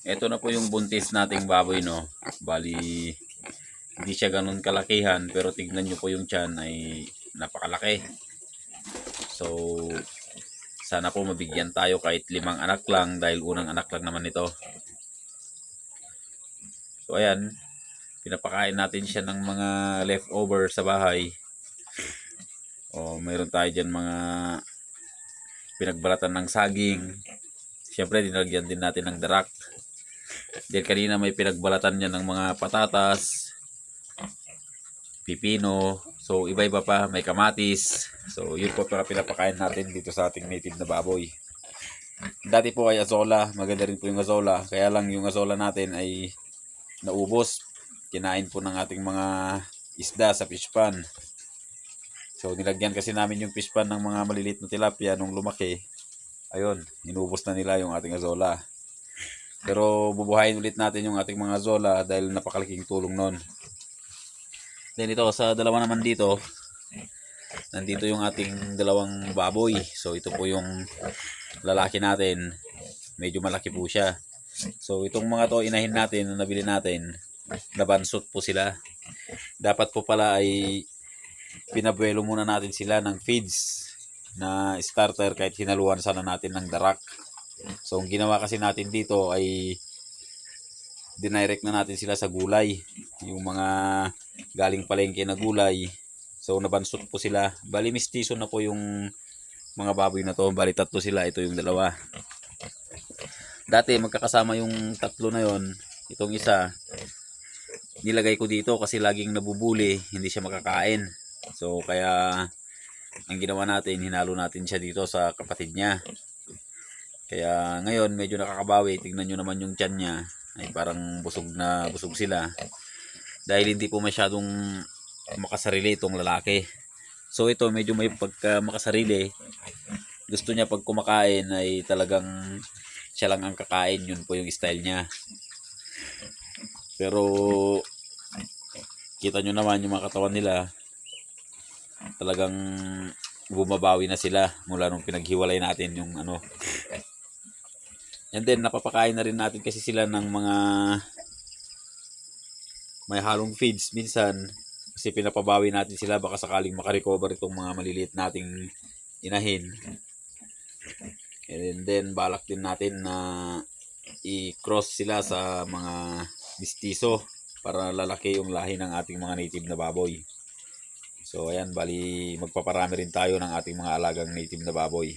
Ito na po yung buntis nating baboy, no. Bali, hindi siya ganun kalakihan, pero tignan nyo po yung tiyan ay napakalaki. So, sana po mabigyan tayo kahit 5 anak lang dahil unang anak lang naman ito. So, ayan. Pinapakain natin siya ng mga leftover sa bahay. O, mayroon tayo dyan mga pinagbalatan ng saging. Siyempre, dinagyan din natin ng darak. Dahil kanina may pinagbalatan niya ng mga patatas, pipino, so iba-iba pa, may kamatis. So yun po para pinapakain natin dito sa ating native na baboy. Dati po ay azola, maganda rin po yung azola, kaya lang yung azola natin ay naubos. Kinain po ng ating mga isda sa fish pan. So nilagyan kasi namin yung fish pan ng mga maliliit na tilapia nung lumaki. Ayun, inubos na nila yung ating azola. Pero bubuhayin ulit natin yung ating mga azola dahil napakalaking tulong nun. Then ito sa dalawa naman dito, nandito yung ating dalawang baboy. So ito po yung lalaki natin. Medyo malaki po siya. So itong mga to inahin natin na nabili natin, nabansot po sila. Dapat po pala ay pinabuelo muna natin sila ng feeds na starter kahit hinaluan sana natin ng darak. So ang ginawa kasi natin dito ay dinirect na natin sila sa gulay. Yung mga galing palengke na gulay. So nabansot po sila. Bali mistiso na po yung mga baboy na to. Bali tatlo sila. Ito yung dalawa. Dati magkakasama yung tatlo na yon. Itong isa nilagay ko dito kasi laging nabubuli. Hindi siya makakain. So kaya ang ginawa natin, hinalo natin siya dito sa kapatid niya. Kaya ngayon medyo nakakabawi. Tingnan nyo naman yung tiyan niya. Ay parang busog na busog sila. Dahil hindi po masyadong makasarili itong lalaki. So ito medyo may pagka makasarili. Gusto niya pag kumakain ay talagang siya lang ang kakain. Yun po yung style niya. Pero kita nyo naman yung mga katawan nila. Talagang bumabawi na sila mula nung pinaghiwalay natin yung ano. And then napapakain na rin natin kasi sila ng mga may halong feeds minsan kasi pinapabawi natin sila baka sakaling makarecover itong mga maliliit nating inahin. And then balak din natin na i-cross sila sa mga mistiso para lalaki yung lahi ng ating mga native na baboy. So ayan, bali magpaparami rin tayo ng ating mga alagang native na baboy.